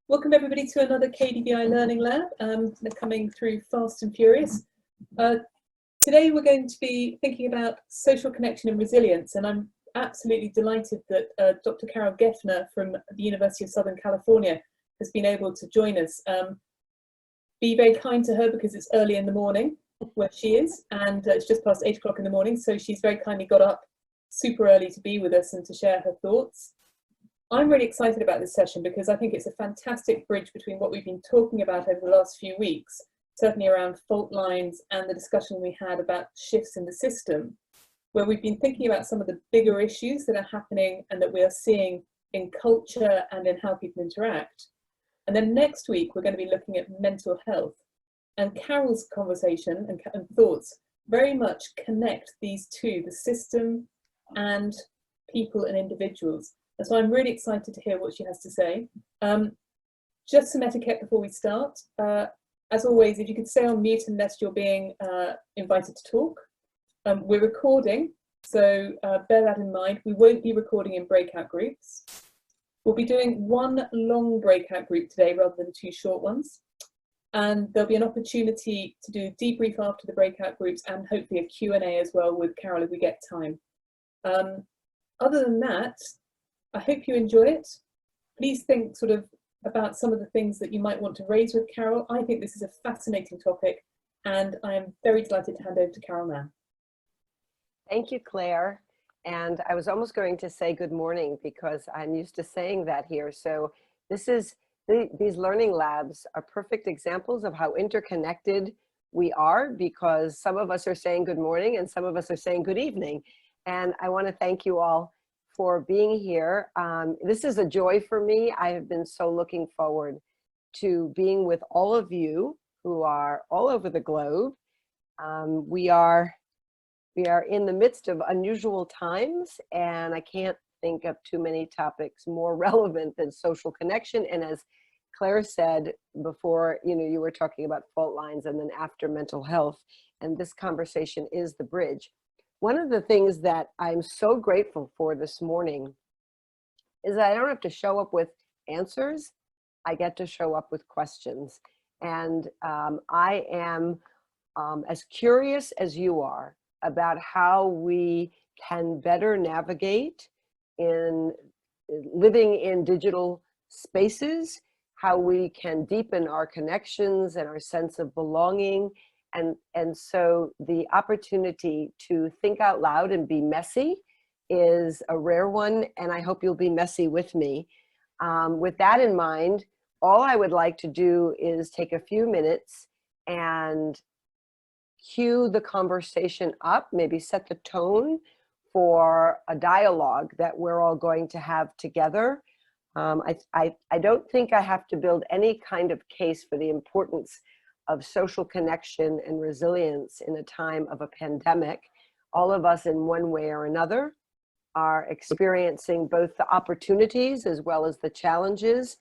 Welcome everybody to another KDVI Learning Lab. They're coming through fast and furious. Today we're going to be thinking about social connection and resilience, and I'm absolutely delighted that Dr. Carol Geffner from the University of Southern California has been able to join us. Be very kind to her because it's early in the morning where she is, and it's just past 8 o'clock in the morning, so she's very kindly got up super early to be with us and to share her thoughts. I'm really excited about this session because I think it's a fantastic bridge between what we've been talking about over the last few weeks, certainly around fault lines and the discussion we had about shifts in the system, where we've been thinking about some of the bigger issues that are happening and that we are seeing in culture and in how people interact. And then next week, we're going to be looking at mental health. And Carol's conversation and thoughts very much connect these two, the system and people and individuals. And so I'm really excited to hear what she has to say. Just some etiquette before we start. As always, if you could stay on mute unless you're being invited to talk. We're recording, so bear that in mind. We won't be recording in breakout groups. We'll be doing one long breakout group today rather than two short ones. And there'll be an opportunity to do a debrief after the breakout groups and hopefully a Q&A as well with Carol if we get time. Other than that, I hope you enjoy it. Please think sort of about some of the things that you might want to raise with Carol. I think this is a fascinating topic, and I am very delighted to hand over to Carol now. Thank you, Claire. And I was almost going to say good morning because I'm used to saying that here. So these learning labs are perfect examples of how interconnected we are, because some of us are saying good morning and some of us are saying good evening. And I want to thank you all for being here. This is a joy for me. I have been so looking forward to being with all of you who are all over the globe. We are in the midst of unusual times, and I can't think of too many topics more relevant than social connection. And as Claire said before, you were talking about fault lines and then after mental health, and this conversation is the bridge. One of the things that I'm so grateful for this morning is that I don't have to show up with answers. I get to show up with questions. And I am as curious as you are about how we can better navigate in living in digital spaces, how we can deepen our connections and our sense of belonging. And so the opportunity to think out loud and be messy is a rare one, and I hope you'll be messy with me. With that in mind, all I would like to do is take a few minutes and cue the conversation up, maybe set the tone for a dialogue that we're all going to have together. I don't think I have to build any kind of case for the importance of social connection and resilience in a time of a pandemic. All of us in one way or another are experiencing both the opportunities as well as the challenges.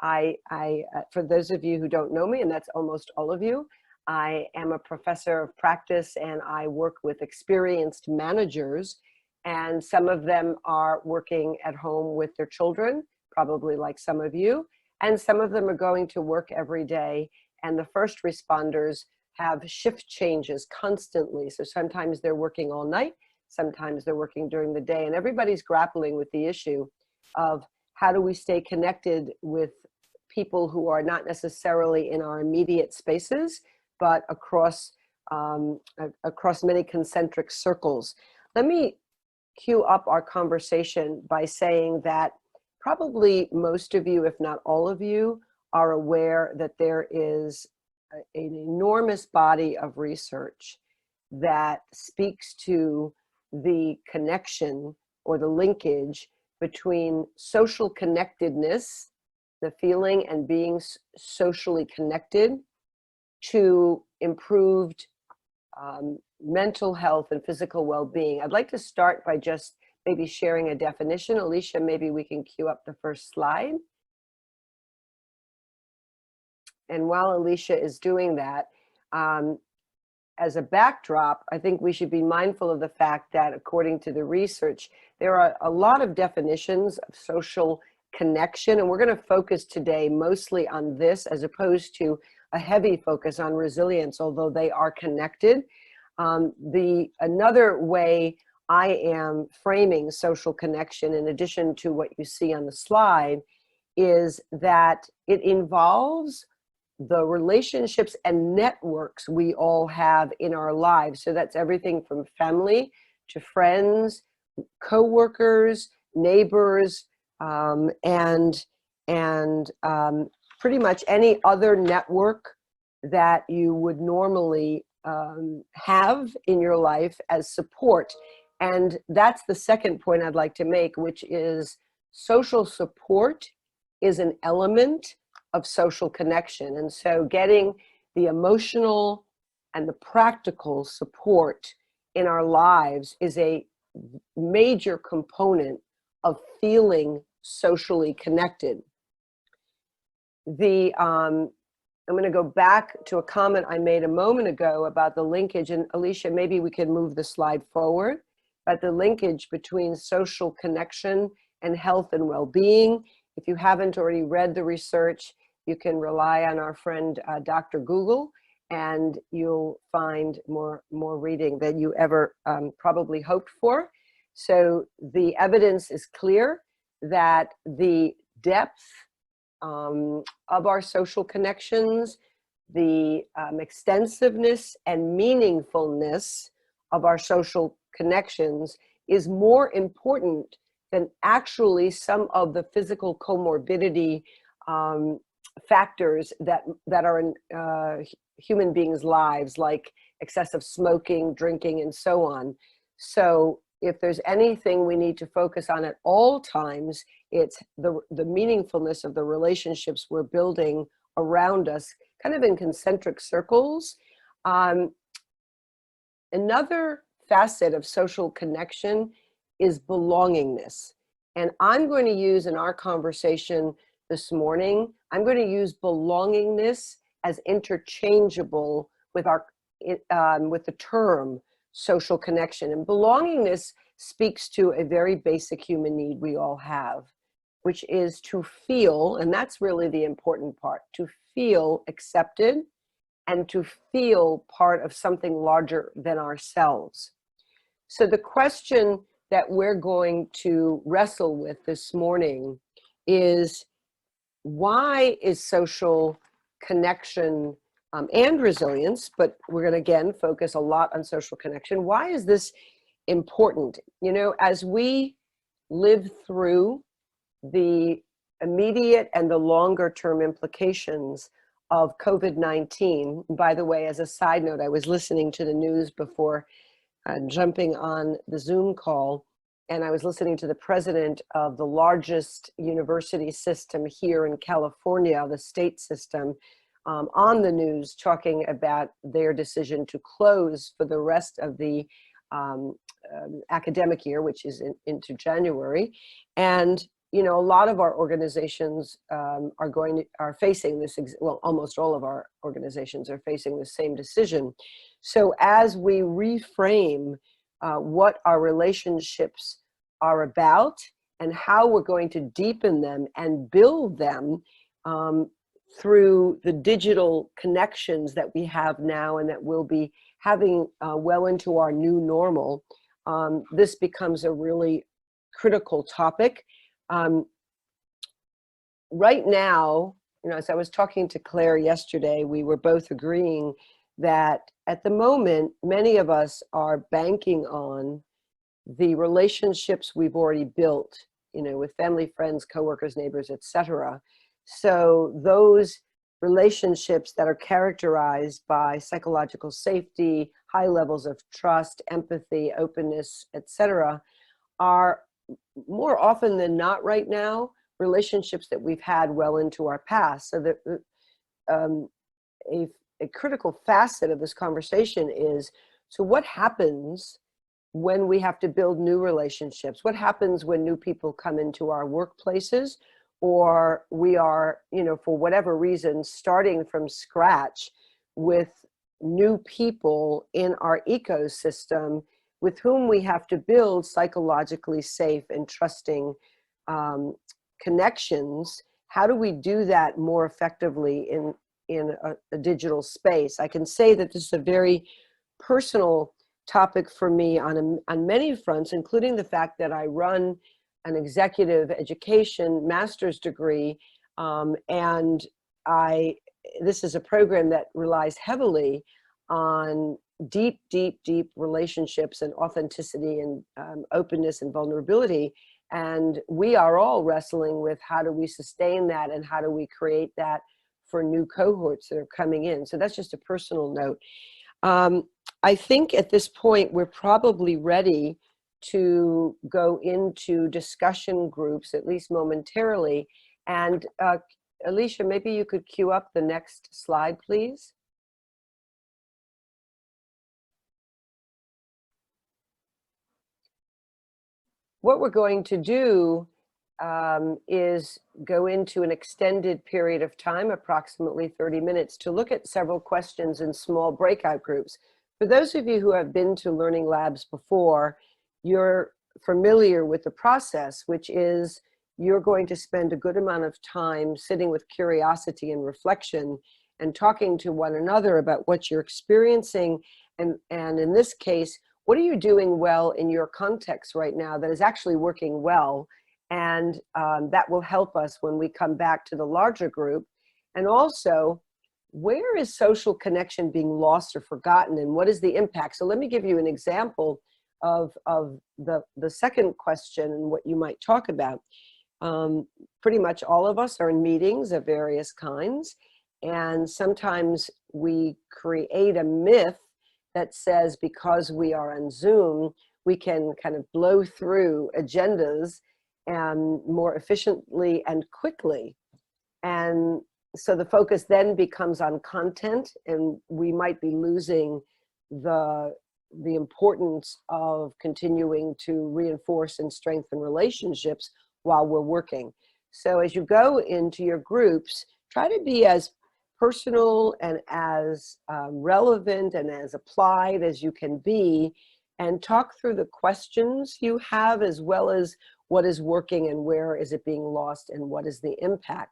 For those of you who don't know me, and that's almost all of you, I am a professor of practice and I work with experienced managers, and some of them are working at home with their children, probably like some of you, and some of them are going to work every day. And the first responders have shift changes constantly. So sometimes they're working all night, sometimes they're working during the day, and everybody's grappling with the issue of how do we stay connected with people who are not necessarily in our immediate spaces, but across many concentric circles. Let me cue up our conversation by saying that probably most of you, if not all of you, are aware that there is an enormous body of research that speaks to the connection or the linkage between social connectedness, the feeling and being socially connected, to improved mental health and physical well-being. I'd like to start by just maybe sharing a definition. Alicia, maybe we can cue up the first slide. And while Alicia is doing that, as a backdrop, I think we should be mindful of the fact that according to the research, there are a lot of definitions of social connection. And we're going to focus today mostly on this as opposed to a heavy focus on resilience, although they are connected. Another way I am framing social connection, in addition to what you see on the slide, is that it involves the relationships and networks we all have in our lives. So that's everything from family to friends, co-workers, neighbors, and pretty much any other network that you would normally have in your life as support. And that's the second point I'd like to make, which is social support is an element of social connection. And so getting the emotional and the practical support in our lives is a major component of feeling socially connected. I'm going to go back to a comment I made a moment ago about the linkage, and Alicia, maybe we can move the slide forward, about the linkage between social connection and health and well-being. If you haven't already read the research, you can rely on our friend Dr. Google, and you'll find more reading than you ever probably hoped for. So the evidence is clear that the depth of our social connections, the extensiveness and meaningfulness of our social connections is more important than actually some of the physical comorbidity factors that are in human beings' lives, like excessive smoking, drinking, and so on. So if there's anything we need to focus on at all times, it's the meaningfulness of the relationships we're building around us, kind of in concentric circles. Another facet of social connection is belongingness. And I'm going to use in our conversation this morning, I'm going to use belongingness as interchangeable with with the term social connection. And belongingness speaks to a very basic human need we all have, which is to feel, and that's really the important part, to feel accepted and to feel part of something larger than ourselves. So the question that we're going to wrestle with this morning is, why is social connection and resilience, but we're going to again focus a lot on social connection. Why is this important? You know, as we live through the immediate and the longer term implications of COVID-19, by the way, as a side note, I was listening to the news before jumping on the Zoom call, and I was listening to the president of the largest university system here in California, the state system, on the news, talking about their decision to close for the rest of the academic year, which is into January. And you know, a lot of our organizations are facing this. Well, almost all of our organizations are facing the same decision. So as we reframe what our relationships are about and how we're going to deepen them and build them through the digital connections that we have now and that we'll be having well into our new normal, this becomes a really critical topic. Right now, you know, as I was talking to Claire yesterday, we were both agreeing that at the moment, many of us are banking on the relationships we've already built, you know, with family, friends, coworkers, neighbors, etc. So those relationships that are characterized by psychological safety, high levels of trust, empathy, openness, etc., are more often than not right now relationships that we've had well into our past. So that a critical facet of this conversation is, so what happens when we have to build new relationships? What happens when new people come into our workplaces, or we are, you know, for whatever reason, starting from scratch with new people in our ecosystem with whom we have to build psychologically safe and trusting connections, how do we do that more effectively in a digital space? I can say that this is a very personal topic for me on many fronts, including the fact that I run an executive education master's degree, and this is a program that relies heavily on deep, deep, deep relationships and authenticity and openness and vulnerability. And we are all wrestling with how do we sustain that and how do we create that for new cohorts that are coming in. So that's just a personal note. I think at this point, we're probably ready to go into discussion groups, at least momentarily. And Alicia, maybe you could cue up the next slide, please. What we're going to do is go into an extended period of time, approximately 30 minutes, to look at several questions in small breakout groups. For those of you who have been to Learning Labs before, you're familiar with the process, which is you're going to spend a good amount of time sitting with curiosity and reflection and talking to one another about what you're experiencing. And in this case, what are you doing well in your context right now that is actually working well? And that will help us when we come back to the larger group. And also, where is social connection being lost or forgotten, and what is the impact? So let me give you an example of the second question and what you might talk about. Pretty much all of us are in meetings of various kinds, and sometimes we create a myth that says because we are on Zoom, we can kind of blow through agendas and more efficiently and quickly. And so the focus then becomes on content, and we might be losing the importance of continuing to reinforce and strengthen relationships while we're working. So as you go into your groups, try to be as personal and as relevant and as applied as you can be, and talk through the questions you have as well as what is working and where is it being lost and what is the impact.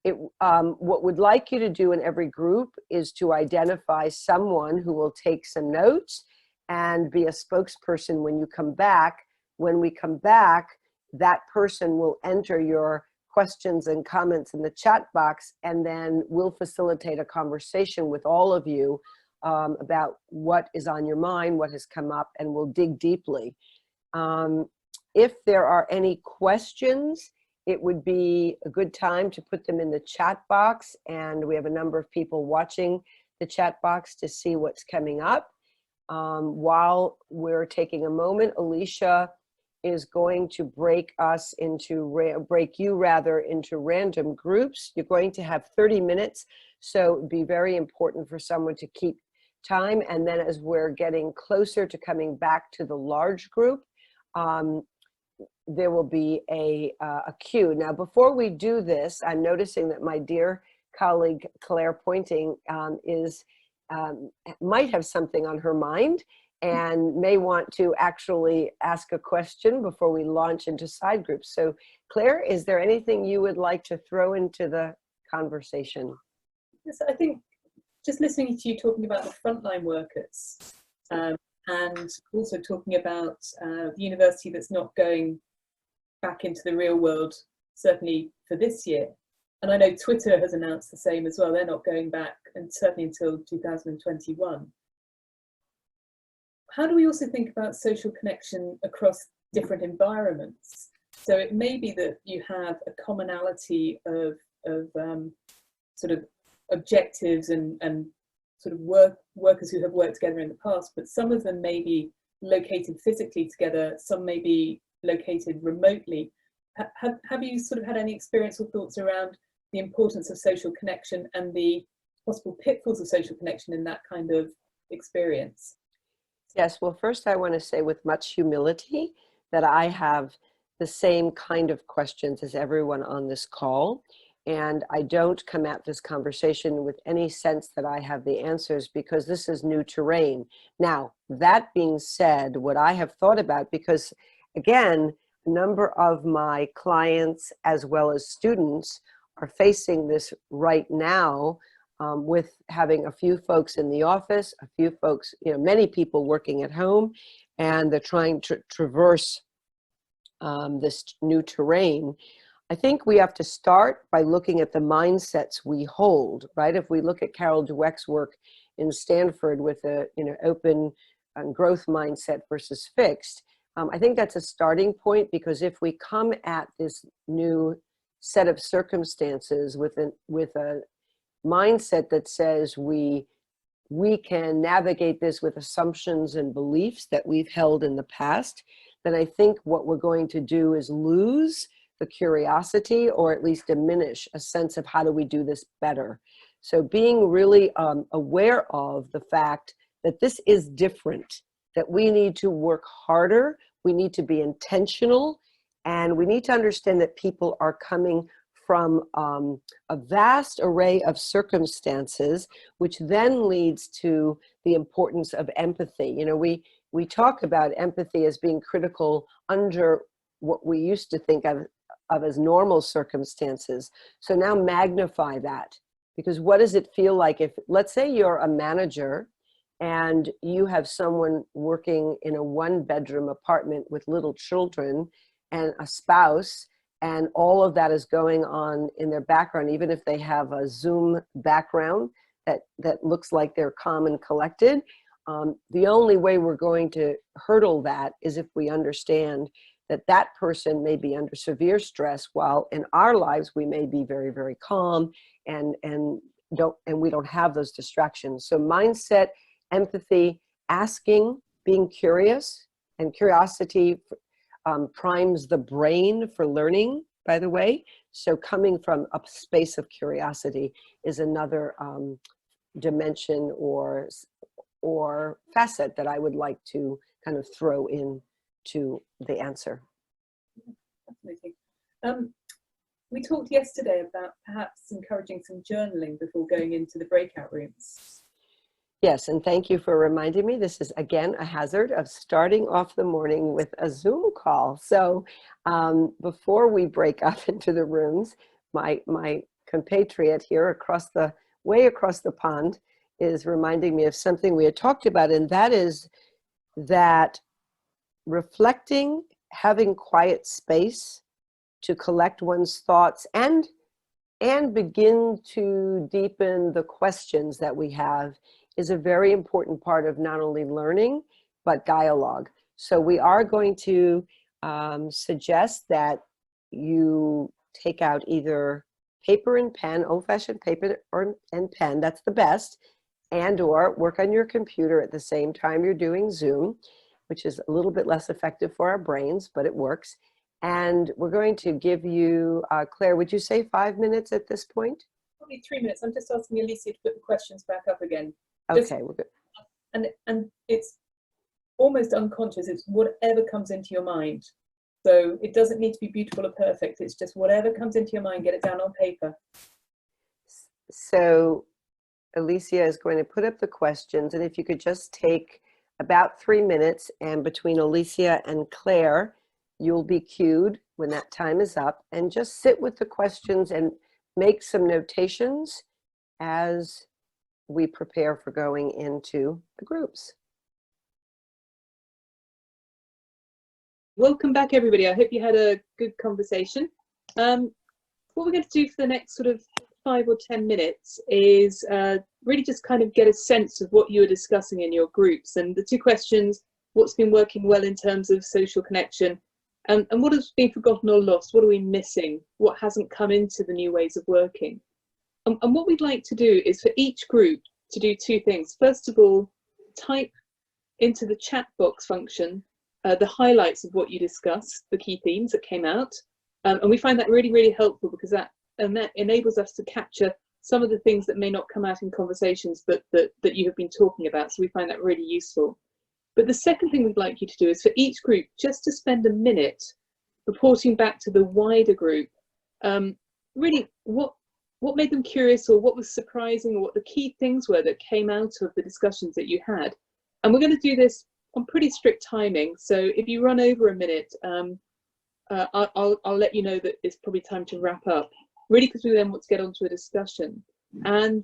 What we'd like you to do in every group is to identify someone who will take some notes and be a spokesperson when you come back. When we come back, that person will enter your questions and comments in the chat box, and then we'll facilitate a conversation with all of you about what is on your mind, what has come up, and we'll dig deeply. If there are any questions, it would be a good time to put them in the chat box, and we have a number of people watching the chat box to see what's coming up. While we're taking a moment, Alicia is going to break you into random groups. You're going to have 30 minutes, so it'd be very important for someone to keep time. And then as we're getting closer to coming back to the large group, there will be a queue. Now, before we do this, I'm noticing that my dear colleague Claire Pointing might have something on her mind and may want to actually ask a question before we launch into side groups. So Claire, is there anything you would like to throw into the conversation? Yes, I think just listening to you talking about the frontline workers and also talking about the university that's not going back into the real world, certainly for this year. And I know Twitter has announced the same as well. They're not going back, and certainly until 2021. How do we also think about social connection across different environments? So it may be that you have a commonality of sort of objectives and sort of workers who have worked together in the past, but some of them may be located physically together, some may be located remotely. Have you sort of had any experience or thoughts around the importance of social connection and the possible pitfalls of social connection in that kind of experience? Yes, well, first I want to say with much humility that I have the same kind of questions as everyone on this call. And I don't come at this conversation with any sense that I have the answers, because this is new terrain. Now, that being said, what I have thought about, because again, a number of my clients as well as students are facing this right now, with having a few folks in the office, a few folks, many people working at home, and they're trying to traverse this new terrain. I think we have to start by looking at the mindsets we hold, right? If we look at Carol Dweck's work in Stanford with a open growth mindset versus fixed, I think that's a starting point, because if we come at this new set of circumstances with a mindset that says we can navigate this with assumptions and beliefs that we've held in the past, then I think what we're going to do is lose the curiosity, or at least diminish a sense of how do we do this better. So being really aware of the fact that this is different, that we need to work harder, we need to be intentional, and we need to understand that people are coming from a vast array of circumstances, which then leads to the importance of empathy. We talk about empathy as being critical under what we used to think of as normal circumstances. So now magnify that, because what does it feel like if, let's say you're a manager and you have someone working in a one-bedroom apartment with little children and a spouse, and all of that is going on in their background, even if they have a Zoom background that looks like they're calm and collected. The only way we're going to hurdle that is if we understand that person may be under severe stress, while in our lives we may be very, very calm and we don't have those distractions. So mindset, empathy, asking, being curious, and curiosity primes the brain for learning, by the way. So coming from a space of curiosity is another dimension or facet that I would like to kind of throw in to the answer. Fascinating. We talked yesterday about perhaps encouraging some journaling before going into the breakout rooms. Yes, and thank you for reminding me. This is, again, a hazard of starting off the morning with a Zoom call. So before we break up into the rooms, my compatriot here way across the pond is reminding me of something we had talked about, and that is that reflecting, having quiet space to collect one's thoughts and begin to deepen the questions that we have is a very important part of not only learning, but dialogue. So we are going to suggest that you take out either paper and pen, old-fashioned paper and pen, that's the best, and or work on your computer at the same time you're doing Zoom, which is a little bit less effective for our brains, but it works. And we're going to give you, Claire, would you say 5 minutes at this point? Probably 3 minutes. I'm just asking Alicia to put the questions back up again. Okay, we're good. And it's almost unconscious. It's whatever comes into your mind. So it doesn't need to be beautiful or perfect. It's just whatever comes into your mind, get it down on paper. So Alicia is going to put up the questions, and if you could just take about 3 minutes, and between Alicia and Claire, you'll be cued when that time is up, and just sit with the questions and make some notations as we prepare for going into the groups. Welcome back, everybody. I hope you had a good conversation. What we're going to do for the next sort of 5 or 10 minutes is really just kind of get a sense of what you were discussing in your groups. And the two questions, what's been working well in terms of social connection, and what has been forgotten or lost? What are we missing? What hasn't come into the new ways of working? And what we'd like to do is for each group to do two things. First of all, type into the chat box function the highlights of what you discussed, the key themes that came out. And we find that really, really helpful, because that enables us to capture some of the things that may not come out in conversations but that you have been talking about. So we find that really useful. But the second thing we'd like you to do is for each group just to spend a minute reporting back to the wider group, really what made them curious, or what was surprising, or what the key things were that came out of the discussions that you had. And we're going to do this on pretty strict timing. So if you run over a minute, I'll let you know that it's probably time to wrap up, really, because we then want to get on to a discussion. And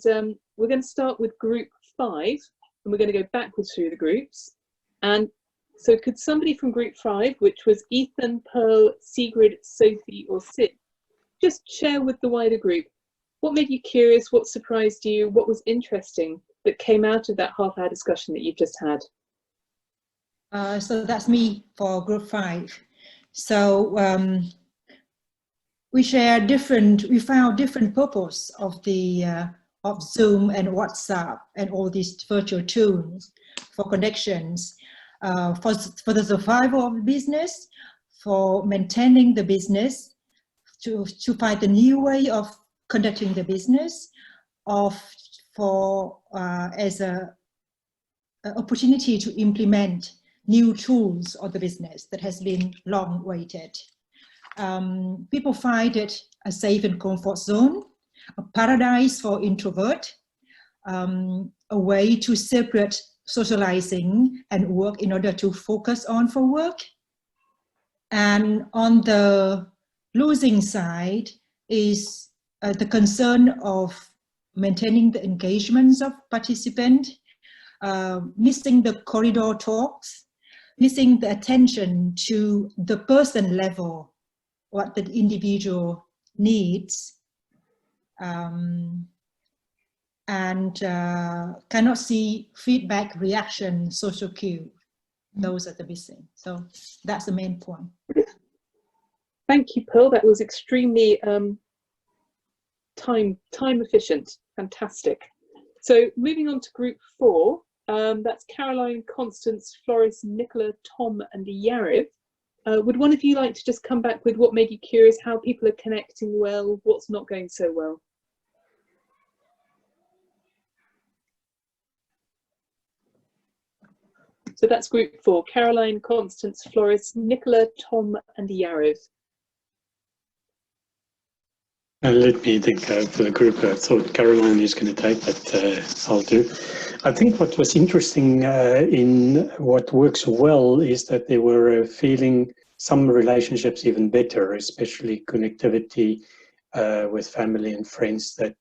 we're going to start with group 5, and we're going to go backwards through the groups. And so could somebody from group 5, which was Ethan, Pearl, Sigrid, Sophie or Sid, just share with the wider group what made you curious, what surprised you, what was interesting that came out of that half-hour discussion that you've just had? So that's me for group 5. So we found different purpose of the of Zoom and WhatsApp and all these virtual tools for connections, for the survival of the business, for maintaining the business, to find a new way of conducting the business, as a opportunity to implement new tools of the business that has been long waited. People find it a safe and comfort zone, a paradise for introvert, a way to separate socializing and work in order to focus on for work. And on the losing side is the concern of maintaining the engagements of participants, missing the corridor talks, missing the attention to the person level, what the individual needs, and cannot see feedback, reaction, social cue. Those are the missing. So that's the main point. Thank you, Pearl. That was extremely time efficient. Fantastic. So moving on to group 4, that's Caroline, Constance, Floris, Nicola, Tom and Yariv. Would one of you like to just come back with what made you curious, how people are connecting well, what's not going so well? So that's group 4, Caroline, Constance, Floris, Nicola, Tom and Yariv. Let me think for the group. I thought Caroline is going to take, but I'll do. I think what was interesting in what works well is that they were feeling some relationships even better, especially connectivity with family and friends that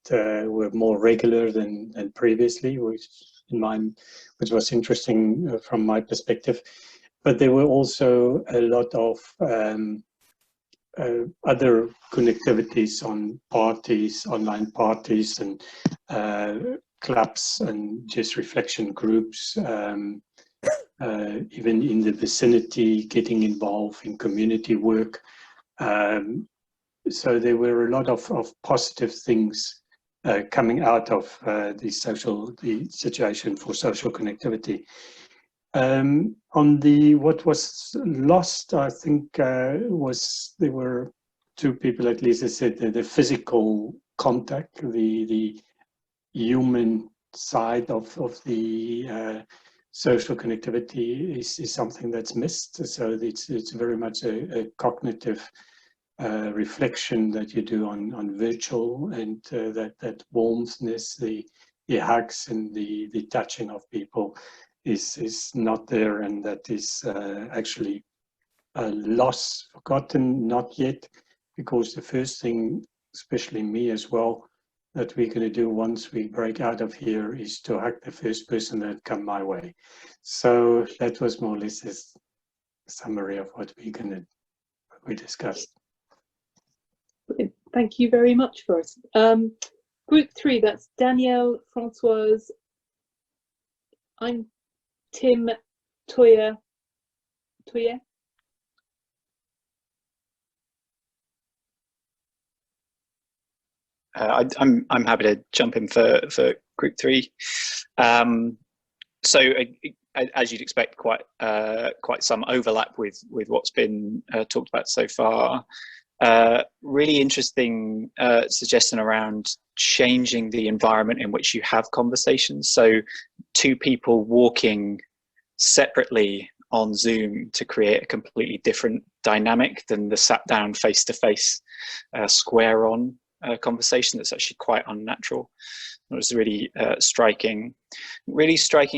were more regular than previously, which was interesting from my perspective. But there were also a lot of other connectivities on parties, online parties and clubs and just reflection groups, even in the vicinity, getting involved in community work. So there were a lot of positive things coming out of the situation for social connectivity. On what was lost, I think there were 2 people at least that said that the physical contact, the human side of the social connectivity is something that's missed. So it's very much a cognitive reflection that you do on virtual, and that warmthness, the hugs and the touching of people is not there, and that is actually lost, forgotten, not yet, because the first thing, especially me as well, that we're going to do once we break out of here is to hug the first person that come my way. So that was more or less a summary of what we discussed. Thank you very much for us. Group 3, that's Danielle, Francoise, I'm Tim, Toya. I'm happy to jump in for group 3. So as you'd expect, quite some overlap with what's been talked about so far. Really interesting suggestion around changing the environment in which you have conversations. So 2 people walking separately on Zoom to create a completely different dynamic than the sat down face-to-face square on conversation that's actually quite unnatural. It was really striking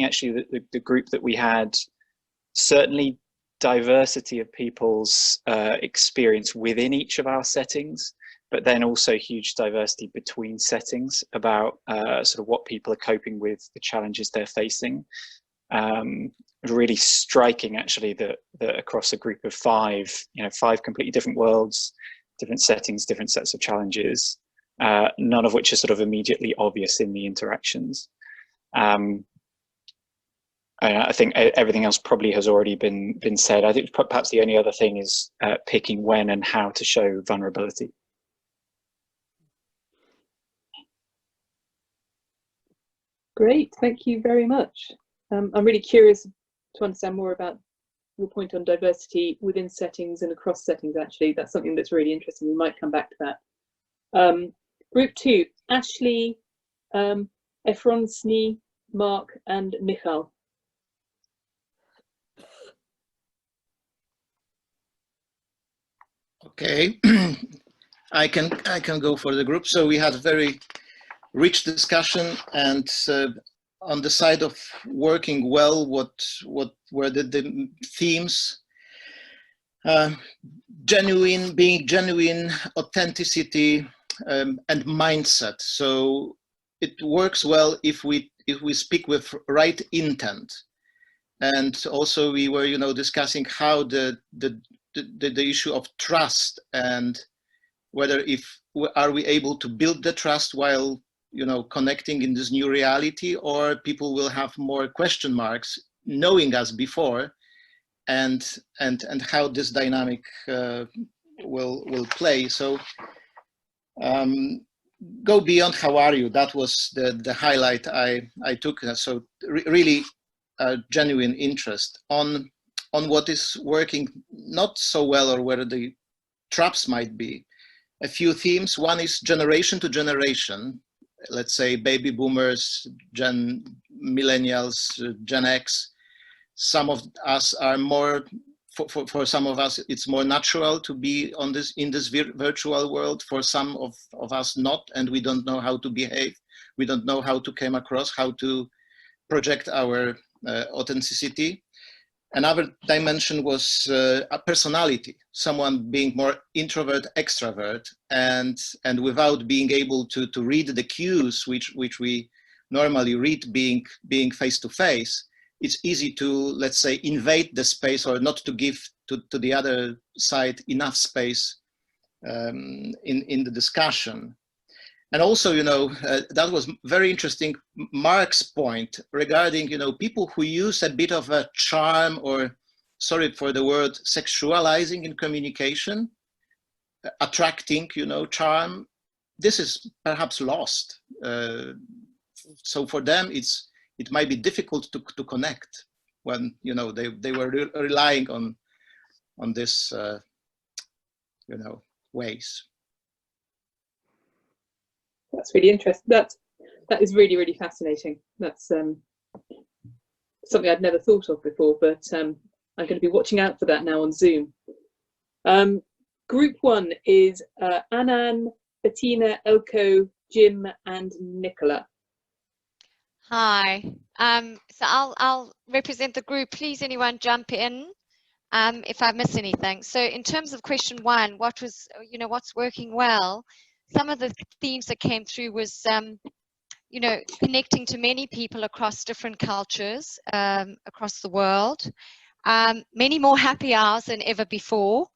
actually the group that we had certainly diversity of people's experience within each of our settings, but then also huge diversity between settings about sort of what people are coping with, the challenges they're facing. Really striking actually that across a group of 5, 5 completely different worlds, different settings, different sets of challenges, none of which are sort of immediately obvious in the interactions. I think everything else probably has already been said. I think perhaps the only other thing is picking when and how to show vulnerability. Great, thank you very much. I'm really curious to understand more about your point on diversity within settings and across settings. Actually, that's something that's really interesting. We might come back to that. Group 2, Ashley, Efronsny, Mark and Michal. Okay, I can go for the group. So we had a very rich discussion, and on the side of working well, what were the themes? Being genuine, authenticity, and mindset. So it works well if we speak with right intent. And also we were discussing how the issue of trust, and whether are we able to build the trust while connecting in this new reality, or people will have more question marks knowing us before, and how this dynamic will play. So go beyond how are you, that was the highlight I took. So really genuine interest on what is working not so well, or where the traps might be. A few themes. One is generation to generation. Let's say baby boomers, millennials, Gen X. Some of us are more, for some of us, it's more natural to be in this virtual world. For some of us not, and we don't know how to behave. We don't know how to come across, how to project our authenticity. Another dimension was a personality, someone being more introvert, extrovert, and without being able to read the cues which we normally read being face to face. It's easy to, let's say, invade the space, or not to give to the other side enough space in the discussion. And also, that was very interesting, Mark's point regarding, people who use a bit of a charm, or, sorry for the word, sexualizing in communication, attracting, charm. This is perhaps lost. So for them, it might be difficult to connect when, they were relying on this, ways. That's really interesting. That is really, really fascinating. That's something I'd never thought of before, but I'm going to be watching out for that now on Zoom. Group 1 is Anan, Bettina, Elko, Jim and Nicola. Hi, so I'll represent the group. Please anyone jump in if I miss anything. So in terms of question 1, what's working well? Some of the themes that came through was, connecting to many people across different cultures across the world. Many more happy hours than ever before.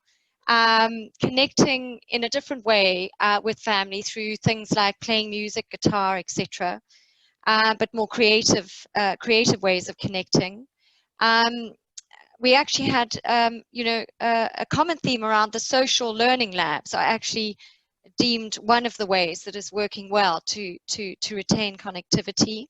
Connecting in a different way with family through things like playing music, guitar, etc. But more creative ways of connecting. We actually had, a common theme around the social learning labs. I actually deemed one of the ways that is working well to retain connectivity.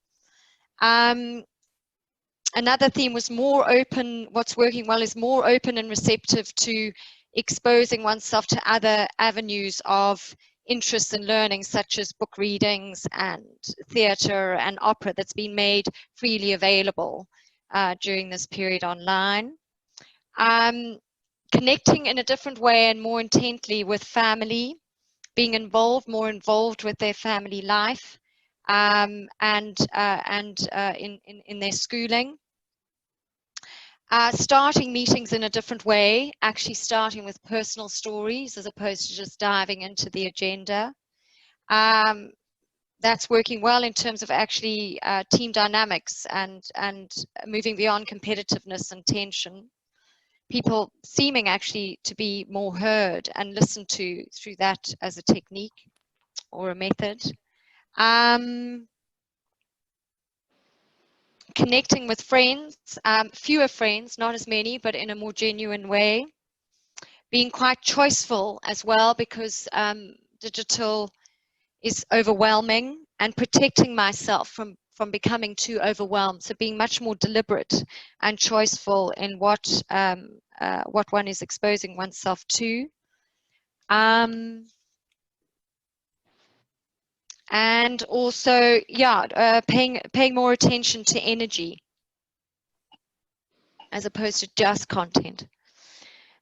Another theme was more open. What's working well is more open and receptive to exposing oneself to other avenues of interest and learning, such as book readings and theatre and opera that's been made freely available during this period online. Connecting in a different way and more intently with family, being more involved with their family life, and in their schooling. Starting meetings in a different way, actually starting with personal stories as opposed to just diving into the agenda. That's working well in terms of actually team dynamics and moving beyond competitiveness and tension. People seeming actually to be more heard and listened to through that as a technique or a method. Connecting with friends, fewer friends, not as many, but in a more genuine way. Being quite choiceful as well, because digital is overwhelming, and protecting myself from becoming too overwhelmed. So being much more deliberate and choiceful in what one is exposing oneself to. And also, yeah, paying more attention to energy as opposed to just content.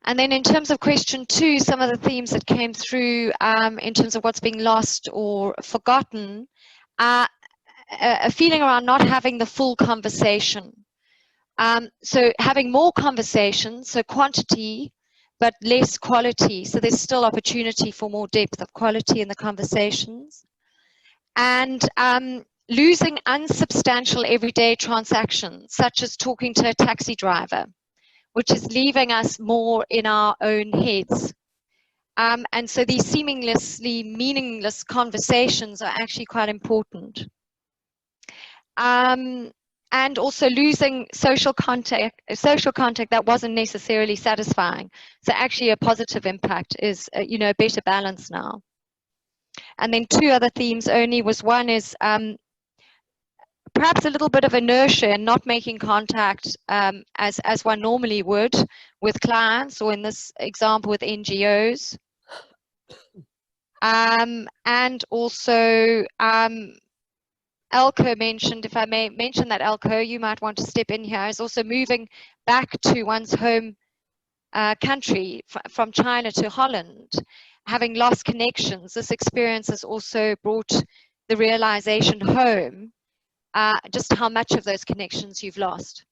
And then in terms of question 2, some of the themes that came through in terms of what's being lost or forgotten, a feeling around not having the full conversation. So having more conversations, so quantity, but less quality. So there's still opportunity for more depth of quality in the conversations. And losing unsubstantial everyday transactions, such as talking to a taxi driver, which is leaving us more in our own heads. And so these seemingly meaningless conversations are actually quite important. And also losing social contact that wasn't necessarily satisfying. So actually a positive impact is, you know, a better balance now. And then 2 other themes only was, one is perhaps a little bit of inertia and not making contact as one normally would with clients, or in this example with NGOs. And also Elko mentioned, if I may mention that, Elko, you might want to step in here, is also moving back to one's home country from China to Holland, having lost connections. This experience has also brought the realization home just how much of those connections you've lost.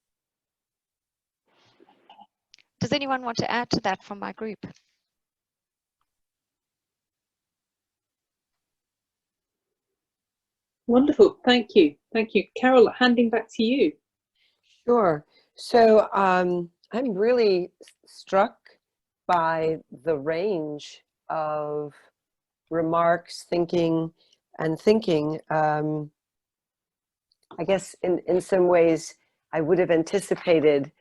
Does anyone want to add to that from my group? Wonderful, thank you. Thank you. Carol, handing back to you. Sure. So I'm really struck by the range of remarks, thinking. I guess in some ways I would have anticipated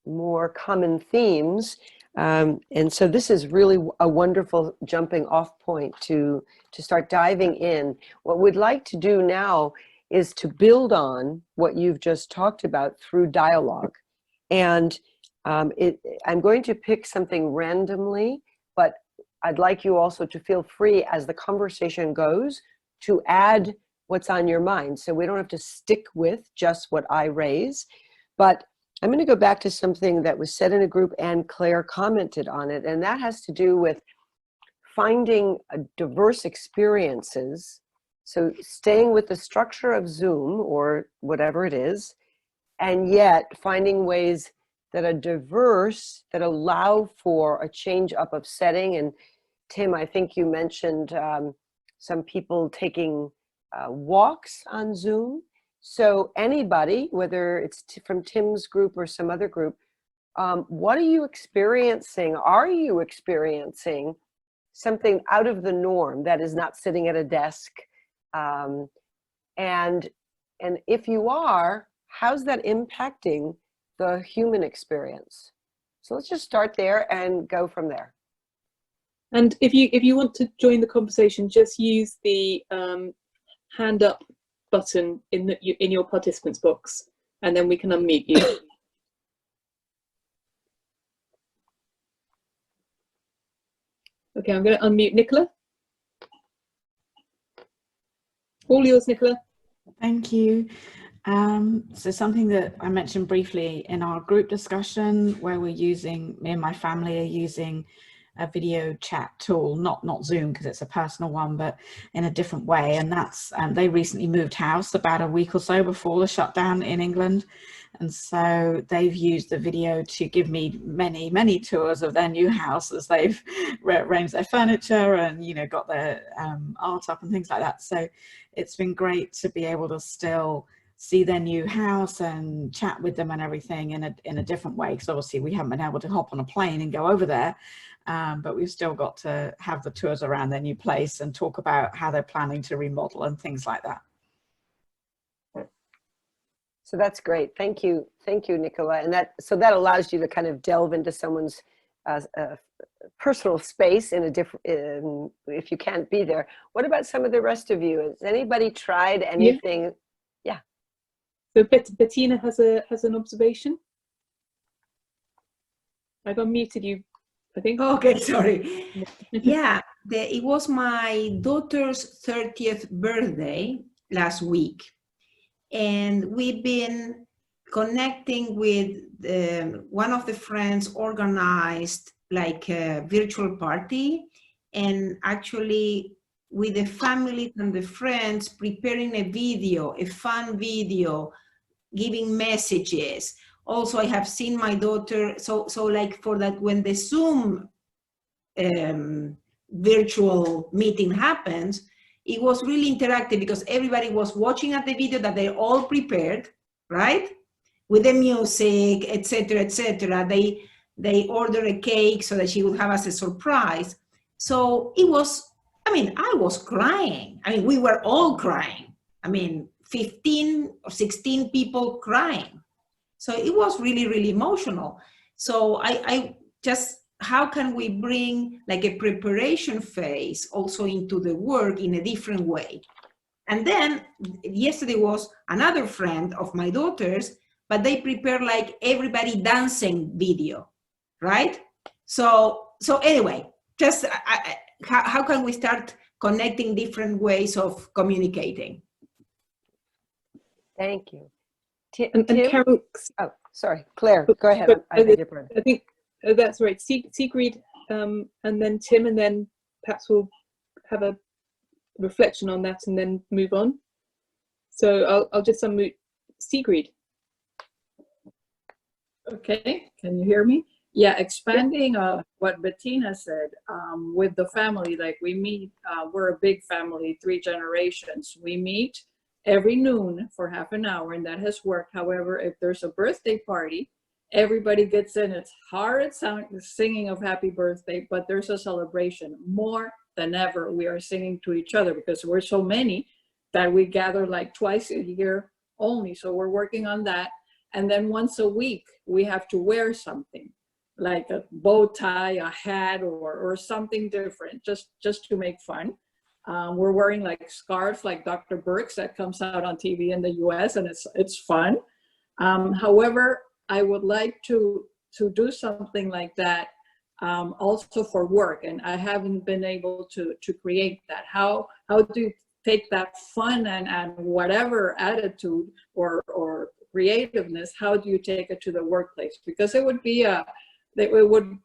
more common themes. And so this is really a wonderful jumping off point to start diving in. What we'd like to do now is to build on what you've just talked about through dialogue. And I'm going to pick something randomly, but I'd like you also to feel free as the conversation goes to add what's on your mind. So we don't have to stick with just what I raise, but I'm going to go back to something that was said in a group and Claire commented on it, and that has to do with finding diverse experiences. So staying with the structure of Zoom or whatever it is, and yet finding ways that are diverse, that allow for a change up of setting. And Tim, I think you mentioned some people taking walks on Zoom. So anybody, whether it's from Tim's group or some other group, what are you experiencing? Are you experiencing something out of the norm that is not sitting at a desk? And if you are, how's that impacting the human experience? So let's just start there and go from there. And if you want to join the conversation, just use the hand up button in your participants box, and then we can unmute you. Okay, I'm going to unmute Nicola. All yours, Nicola. Thank you. So something that I mentioned briefly in our group discussion, where me and my family are using a video chat tool, not Zoom because it's a personal one, but in a different way. And that's they recently moved house about a week or so before the shutdown in England, and so they've used the video to give me many tours of their new house as they've arranged their furniture and, you know, got their art up and things like that. So it's been great to be able to still see their new house and chat with them and everything in a different way, because obviously we haven't been able to hop on a plane and go over there, but we've still got to have the tours around their new place and talk about how they're planning to remodel and things like that. So that's great. Thank you, Nicola. And that allows you to kind of delve into someone's personal space in a different, if you can't be there. What about some of the rest of you? Has anybody tried anything? Yeah. So Bettina has an observation. I've unmuted you, I think. Okay, sorry. Yeah, it was my daughter's 30th birthday last week. And we've been connecting with one of the friends organized like a virtual party, and actually with the family and the friends preparing a video, a fun video, giving messages. Also, I have seen my daughter, so like for that, when the Zoom virtual meeting happens, it was really interactive because everybody was watching at the video that they all prepared, right? With the music, etc., etc. They ordered a cake so that she would have as a surprise. So it was, I mean, I was crying. I mean, we were all crying. I mean, 15 or 16 people crying. So it was really, really emotional. So I just, how can we bring like a preparation phase also into the work in a different way? And then yesterday was another friend of my daughter's, but they prepared like everybody dancing video, right? So anyway, just how can we start connecting different ways of communicating? Thank you. And Carol, oh, sorry, Claire, go ahead. I beg your pardon. I think that's right. Sigrid, and then Tim, and then perhaps we'll have a reflection on that and then move on. So I'll just unmute Sigrid. Okay, can you hear me? Yeah, expanding what Bettina said, with the family, like we meet, we're a big family, 3 generations. We meet every noon for half an hour, and that has worked. However, if there's a birthday party, everybody gets in. It's hard singing of happy birthday, but there's a celebration. More than ever, we are singing to each other because we're so many that we gather like twice a year only. So we're working on that. And then once a week, we have to wear something like a bow tie, a hat, or something different, just to make fun. We're wearing like scarves like Dr. Burke's that comes out on TV in the US, and it's fun. However, I would like to do something like that also for work, and I haven't been able to create that. How do you take that fun and whatever attitude or creativeness, how do you take it to the workplace? Because it would be it would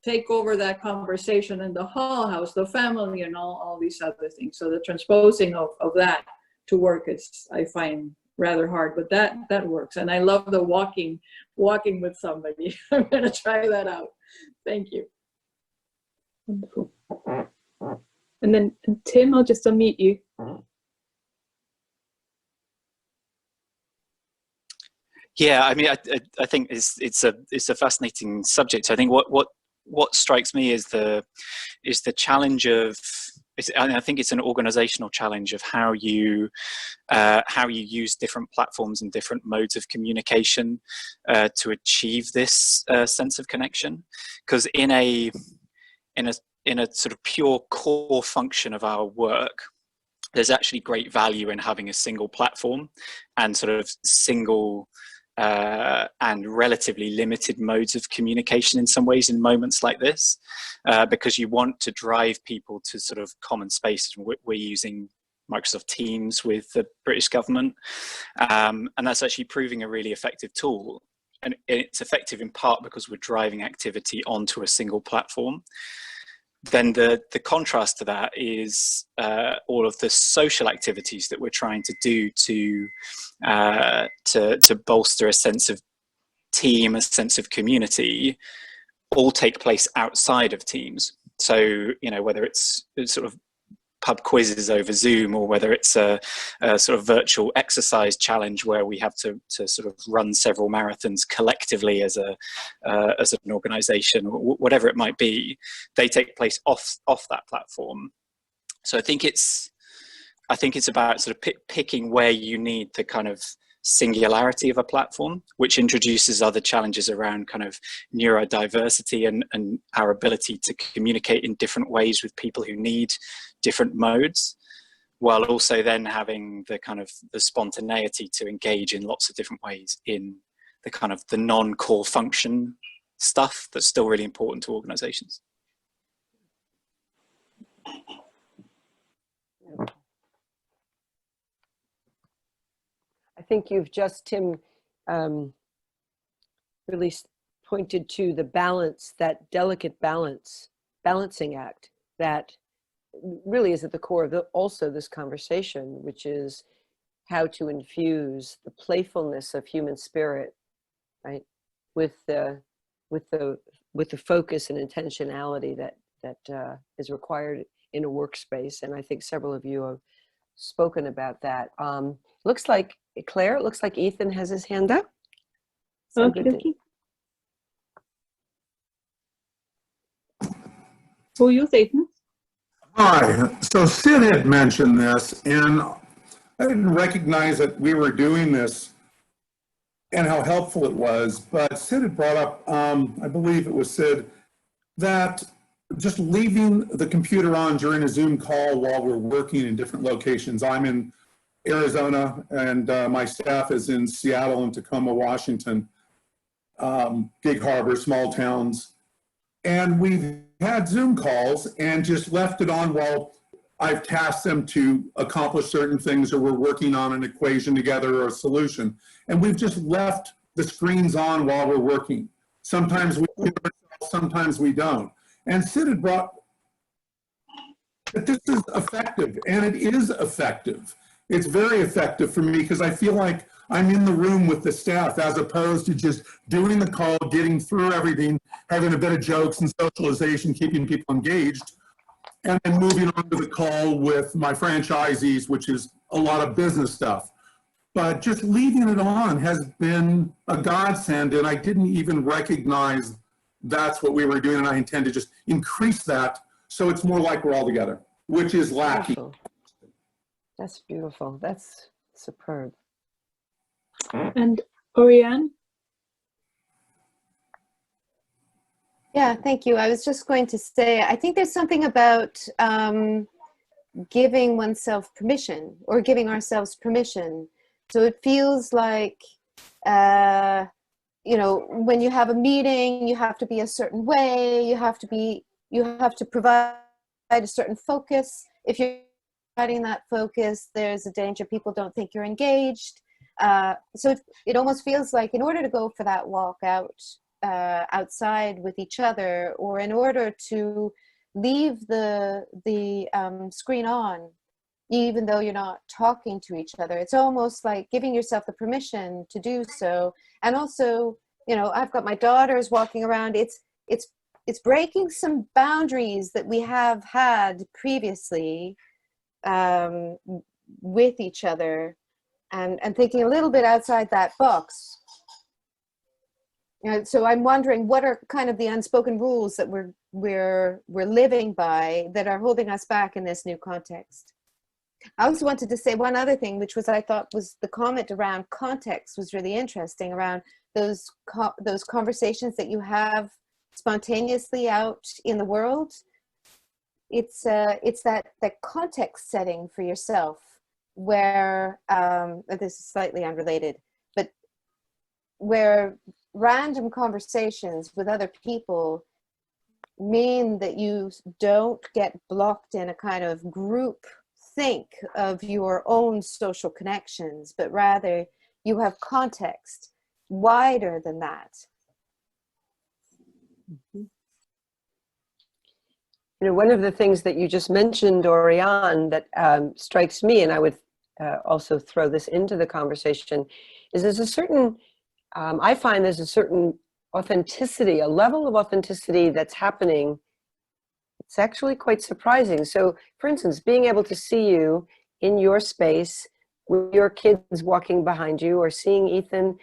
take over that conversation in the Hall House, the family, and all these other things. So the transposing of that to work is, I find, rather hard, but that works. And I love the walking with somebody. I'm going to try that out. Thank you. Wonderful. And then Tim, I'll just unmute you. Yeah, I mean, I think it's a fascinating subject. I think what strikes me is the challenge of, and I think it's an organizational challenge of how you use different platforms and different modes of communication to achieve this sense of connection. Because in a sort of pure core function of our work, there's actually great value in having a single platform and sort of single and relatively limited modes of communication in some ways in moments like this, because you want to drive people to sort of common spaces. We're using Microsoft Teams with the British government, and that's actually proving a really effective tool. and it's effective in part because we're driving activity onto a single platform. Then the contrast to that is all of the social activities that we're trying to do to bolster a sense of team, a sense of community, all take place outside of Teams. So, you know, whether it's sort of pub quizzes over Zoom, or whether it's a sort of virtual exercise challenge where we have to sort of run several marathons collectively as an organization, or whatever it might be, they take place off that platform. So I think it's about sort of picking where you need the kind of singularity of a platform, which introduces other challenges around kind of neurodiversity and our ability to communicate in different ways with people who need different modes, while also then having the kind of the spontaneity to engage in lots of different ways in the kind of the non-core function stuff that's still really important to organizations. I think you've just, Tim, really pointed to the balance, that delicate balancing act that really is at the core of also this conversation, which is how to infuse the playfulness of human spirit, right, with the focus and intentionality that is required in a workspace. And I think several of you have spoken about that. Looks like Claire, it looks like Ethan has his hand up. Okay. Who are you, Ethan? Hi. So Sid had mentioned this, and I didn't recognize that we were doing this and how helpful it was. But Sid had brought up, I believe it was Sid, that just leaving the computer on during a Zoom call while we're working in different locations. I'm in Arizona, and my staff is in Seattle and Tacoma, Washington, Gig Harbor, small towns. And we've had Zoom calls and just left it on while I've tasked them to accomplish certain things, or we're working on an equation together or a solution. And we've just left the screens on while we're working. Sometimes we do it ourselves, sometimes we don't. And Sid had brought that this is effective, and it is effective. It's very effective for me because I feel like I'm in the room with the staff as opposed to just doing the call, getting through everything, having a bit of jokes and socialization, keeping people engaged, and then moving on to the call with my franchisees, which is a lot of business stuff. But just leaving it on has been a godsend, and I didn't even recognize that's what we were doing, and I intend to just increase that so it's more like we're all together, which is lacking. Beautiful. That's beautiful. That's superb. And Oriane? Yeah, thank you. I was just going to say, I think there's something about giving oneself permission, or giving ourselves permission. So it feels like, you know, when you have a meeting, you have to be a certain way, you have to provide a certain focus. If you're providing that focus, there's a danger people don't think you're engaged. So it almost feels like in order to go for that walk out outside with each other, or in order to leave the screen on, even though you're not talking to each other, it's almost like giving yourself the permission to do so. And also, you know, I've got my daughters walking around. It's breaking some boundaries that we have had previously with each other, and thinking a little bit outside that box. You know, so I'm wondering, what are kind of the unspoken rules that we're living by that are holding us back in this new context? I also wanted to say one other thing, which was, I thought was the comment around context was really interesting, around those conversations that you have spontaneously out in the world. It's that context setting for yourself, where this is slightly unrelated, but where random conversations with other people mean that you don't get blocked in a kind of group think of your own social connections, but rather you have context. wider than that. You know, one of the things that you just mentioned, Oriane, that strikes me, and I would also throw this into the conversation, is there's a certain, I find there's a certain authenticity, a level of authenticity that's happening. It's actually quite surprising. So, for instance, being able to see you in your space with your kids walking behind you, or seeing Ethan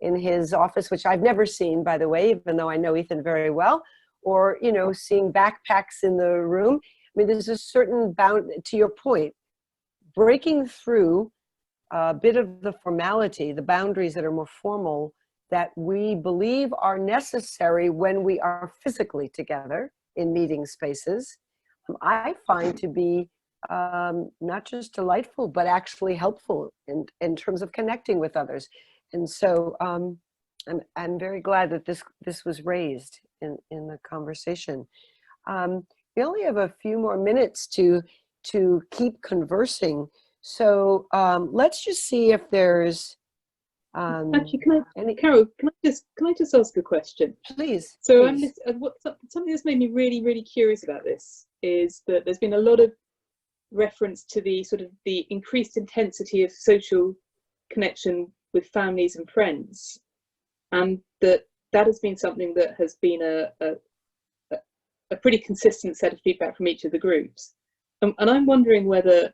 in his office, which I've never seen, by the way, even though I know Ethan very well, or, you know, seeing backpacks in the room. I mean, there's a certain to your point, breaking through a bit of the formality, the boundaries that are more formal, that we believe are necessary when we are physically together in meeting spaces, I find to be not just delightful, but actually helpful in terms of connecting with others. And so I'm very glad that this was raised in the conversation. We only have a few more minutes to keep conversing. So let's just see if there's actually, Carol, can I just ask a question? Please. So please. Something that's made me really, really curious about this is that there's been a lot of reference to the sort of the increased intensity of social connection with families and friends, and that has been something that has been a pretty consistent set of feedback from each of the groups. And I'm wondering whether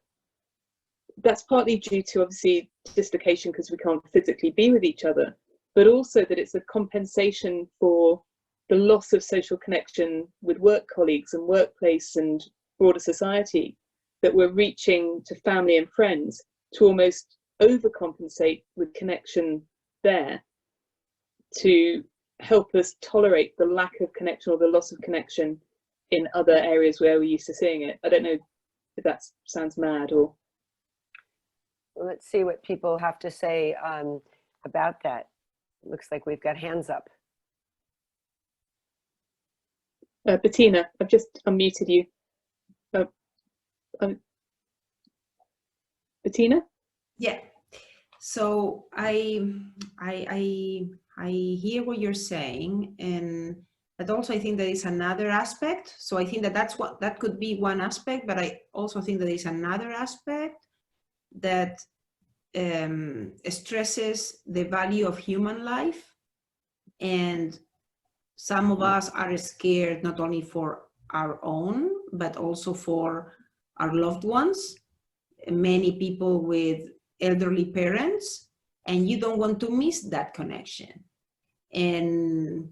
that's partly due to obviously dislocation because we can't physically be with each other, but also that it's a compensation for the loss of social connection with work colleagues and workplace and broader society, that we're reaching to family and friends to almost overcompensate with connection there to help us tolerate the lack of connection or the loss of connection in other areas where we're used to seeing it. I don't know if that sounds mad or... Let's see what people have to say about that. Looks like we've got hands up. Bettina, I've just unmuted you. Bettina? Yeah. So I hear what you're saying, but also I think there is another aspect. So I think that could be one aspect, but I also think there is another aspect that stresses the value of human life, and some of us are scared not only for our own but also for our loved ones, many people with elderly parents, and you don't want to miss that connection. And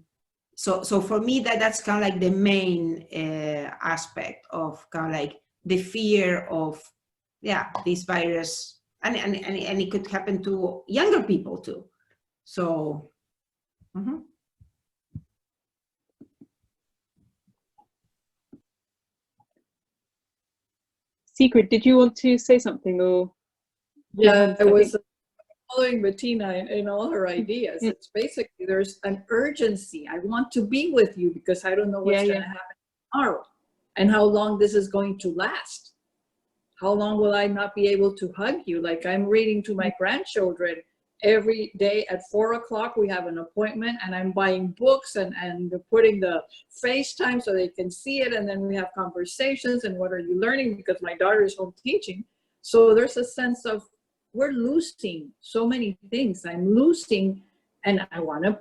so for me that's kind of like the main aspect of kind of like the fear of this virus, and it could happen to younger people too. So Sigrid, did you want to say something? Or yeah, I was following Bettina in all her ideas. It's basically there's an urgency. I want to be with you because I don't know what's going to happen tomorrow and how long this is going to last. How long will I not be able to hug you? Like I'm reading to my grandchildren every day at 4 o'clock. We have an appointment, and I'm buying books and putting the FaceTime so they can see it. And then we have conversations. And what are you learning? Because my daughter is home teaching. So there's a sense of we're losing so many things. I'm losing, and I want to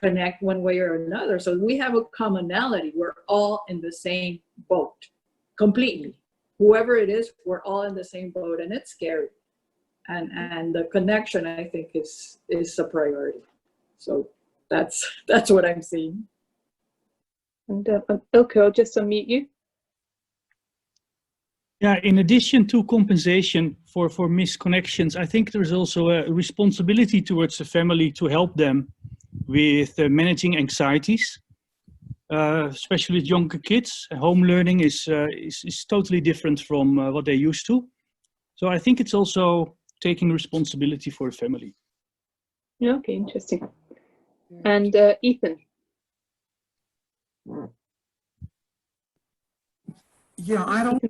connect one way or another. So we have a commonality. We're all in the same boat completely. Whoever it is, we're all in the same boat, and it's scary. And the connection, I think, is a priority. So that's what I'm seeing. And Ilke, I'll just unmute you. Yeah, in addition to compensation for missed connections, I think there's also a responsibility towards the family to help them with managing anxieties, especially with younger kids. Home learning is totally different from what they're used to. So I think it's also taking responsibility for the family. Yeah, okay, interesting. And Ethan? Yeah, I don't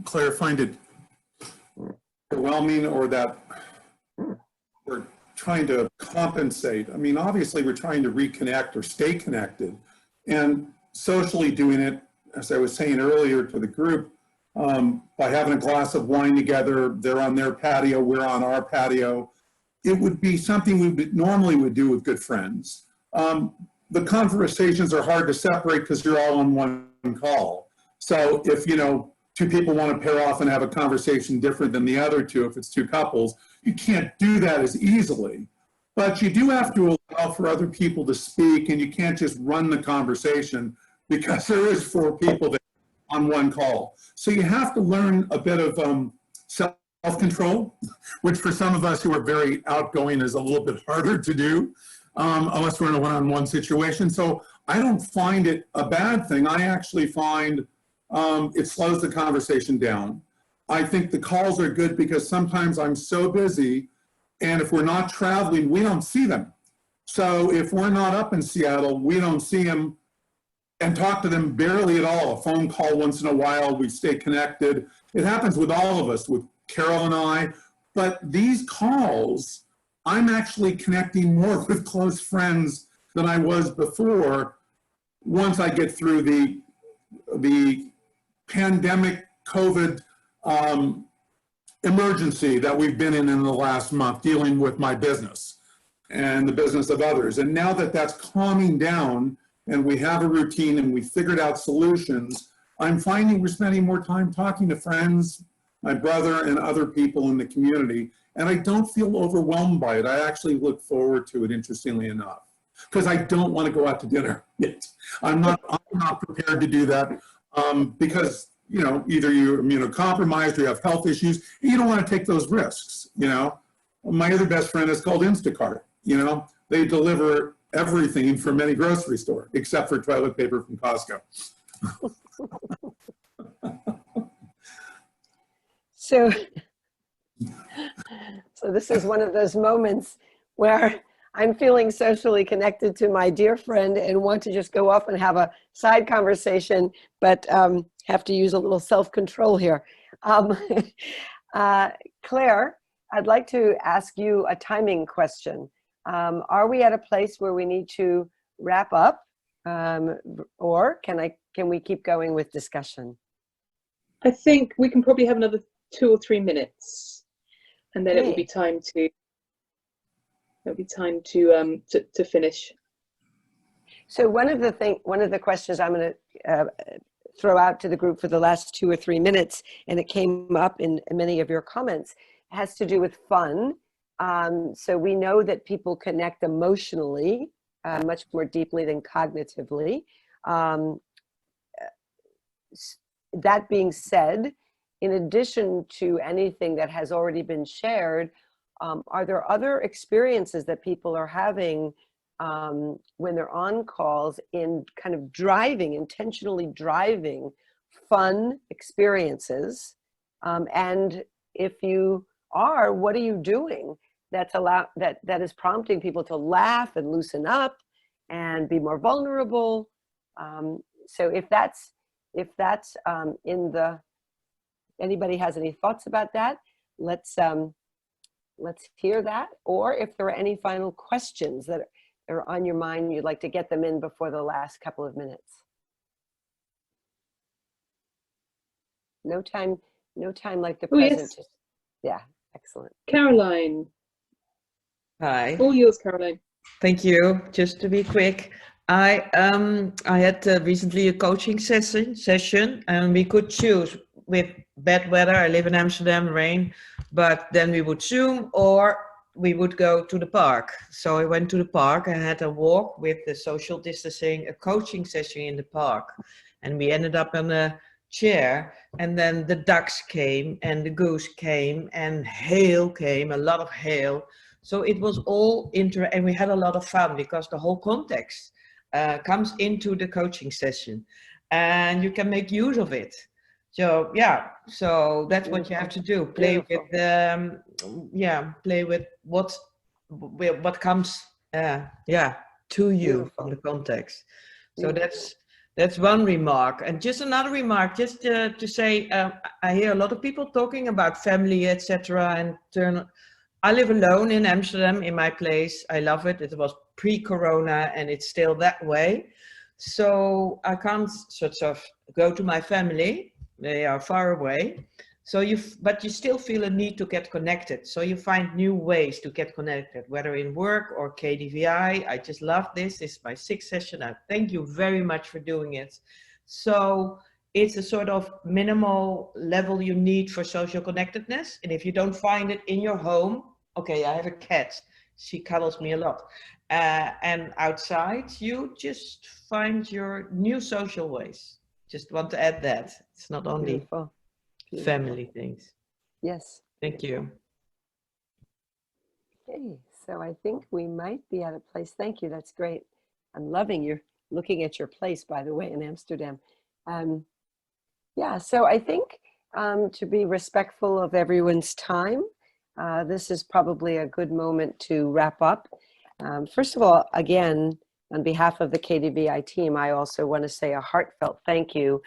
Claire, find it overwhelming or that we're trying to compensate. I mean, obviously we're trying to reconnect or stay connected, and socially doing it, as I was saying earlier to the group, by having a glass of wine together. They're on their patio, we're on our patio. It would be something we normally would do with good friends. The conversations are hard to separate because you're all on one call. So if, you know, two people want to pair off and have a conversation different than the other two, if it's two couples, you can't do that as easily. But you do have to allow for other people to speak, and you can't just run the conversation because there is 4 people that on one call. So you have to learn a bit of self-control, which for some of us who are very outgoing is a little bit harder to do, unless we're in a one-on-one situation. So I don't find it a bad thing. I actually find it slows the conversation down. I think the calls are good because sometimes I'm so busy, and if we're not traveling, we don't see them. So if we're not up in Seattle, we don't see them and talk to them barely at all. A phone call once in a while, we stay connected. It happens with all of us, with Carol and I. But these calls, I'm actually connecting more with close friends than I was before once I get through the pandemic COVID emergency that we've been in the last month, dealing with my business and the business of others. And now that that's calming down and we have a routine and we figured out solutions, I'm finding we're spending more time talking to friends, my brother and other people in the community, and I don't feel overwhelmed by it. I actually look forward to it, interestingly enough, because I don't want to go out to dinner yet. I'm not prepared to do that because, you know, either you're immunocompromised or you have health issues, and you don't want to take those risks, you know. My other best friend is called Instacart, you know. They deliver everything from any grocery store, except for toilet paper from Costco. So this is one of those moments where I'm feeling socially connected to my dear friend and want to just go off and have a side conversation, but have to use a little self-control here. Claire, I'd like to ask you a timing question. Are we at a place where we need to wrap up, or can we keep going with discussion? I think we can probably have another 2 or 3 minutes, and then it will be time to finish. So one of the questions I'm going to throw out to the group for the last 2 or 3 minutes, and it came up in many of your comments, has to do with fun. So we know that people connect emotionally much more deeply than cognitively. That being said, in addition to anything that has already been shared, are there other experiences that people are having when they're on calls in kind of intentionally driving fun experiences? And if you are, what are you doing that is prompting people to laugh and loosen up and be more vulnerable? So if that's anybody has any thoughts about that, let's hear that. Or if there are any final questions that are on your mind, you'd like to get them in before the last couple of minutes. No time like the present. Yes. Yeah, excellent. Caroline. Hi. All yours, Caroline. Thank you. Just to be quick, I had recently a coaching session, and we could choose with bad weather. I live in Amsterdam, rain, but then we would Zoom or we would go to the park. So I went to the park. I had a walk with the social distancing, a coaching session in the park, and we ended up on a chair, and then the ducks came and the goose came and hail came, a lot of hail. So it was all and we had a lot of fun because the whole context comes into the coaching session and you can make use of it. So yeah, so that's what you have to do. Play with play with what comes to you from the context. So that's one remark. And just another remark, just to say, I hear a lot of people talking about family, etc. and I live alone in Amsterdam in my place. I love it. It was pre-corona and it's still that way. So I can't sort of go to my family. They are far away. So but you still feel a need to get connected. So you find new ways to get connected, whether in work or KDVI. I just love this. This is my 6th session. I thank you very much for doing it. So it's a sort of minimal level you need for social connectedness. And if you don't find it in your home, okay, I have a cat. She cuddles me a lot. And outside, you just find your new social ways. Just want to add that. It's not only Beautiful. family things. Yes. Thank you. Okay, so I think we might be at a place. Thank you. That's great. I'm loving your looking at your place, by the way, in Amsterdam. Yeah, so I think to be respectful of everyone's time, this is probably a good moment to wrap up. First of all, again, on behalf of the KDVI team, I also want to say a heartfelt thank you.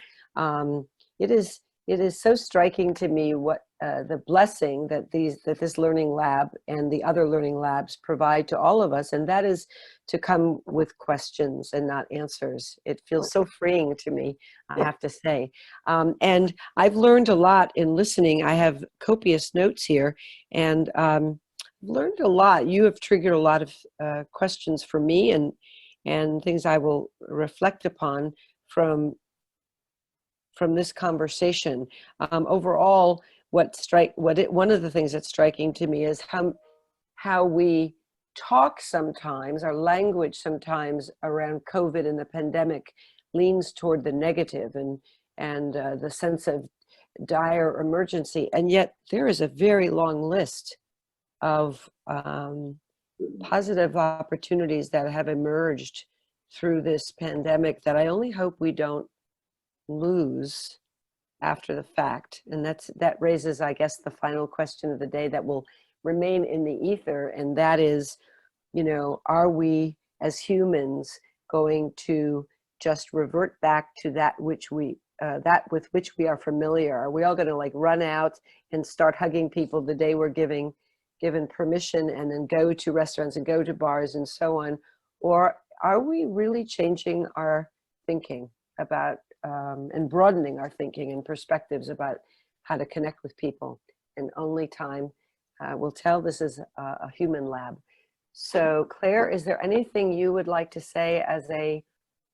It is so striking to me what the blessing that this learning lab and the other learning labs provide to all of us, and that is to come with questions and not answers. It feels so freeing to me, I have to say. And I've learned a lot in listening. I have copious notes here, and learned a lot. You have triggered a lot of questions for me and things I will reflect upon from this conversation. Overall, one of the things that's striking to me is how we talk sometimes, our language sometimes around COVID and the pandemic leans toward the negative and the sense of dire emergency. And yet there is a very long list of positive opportunities that have emerged through this pandemic that I only hope we don't lose after the fact. And that raises, I guess, the final question of the day that will remain in the ether, and that is, are we as humans going to just revert back to that with which we are familiar? Are we all going to like run out and start hugging people the day we're given permission, and then go to restaurants and go to bars and so on? Or are we really changing our thinking about and broadening our thinking and perspectives about how to connect with people? And only time will tell. This is a human lab. So Claire, is there anything you would like to say as a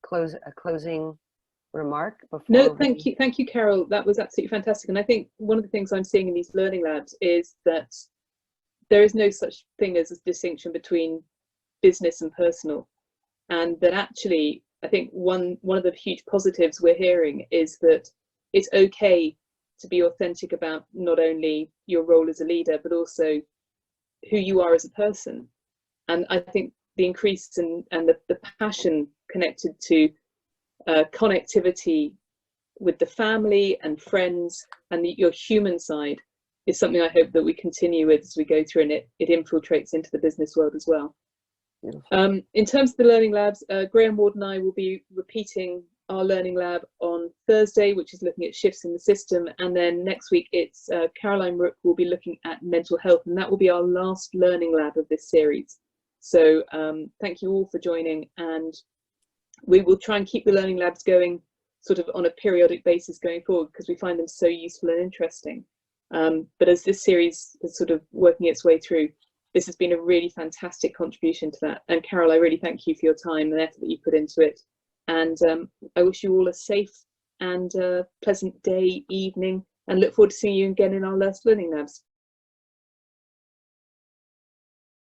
closing remark before? No, thank you, Carol. That was absolutely fantastic. And I think one of the things I'm seeing in these learning labs is that there is no such thing as a distinction between business and personal, and that actually, I think one of the huge positives we're hearing is that it's okay to be authentic about not only your role as a leader, but also who you are as a person. And I think the increase and the passion connected to connectivity with the family and friends and your human side is something I hope that we continue with as we go through, and it infiltrates into the business world as well. In terms of the learning labs, Graham Ward and I will be repeating our learning lab on Thursday, which is looking at shifts in the system, and then next week it's Caroline Rook will be looking at mental health, and that will be our last learning lab of this series. So thank you all for joining, and we will try and keep the learning labs going sort of on a periodic basis going forward, because we find them so useful and interesting. But as this series is sort of working its way through, this has been a really fantastic contribution to that. And Carol, I really thank you for your time and effort that you put into it. And I wish you all a safe and pleasant day, evening, and look forward to seeing you again in our last learning labs.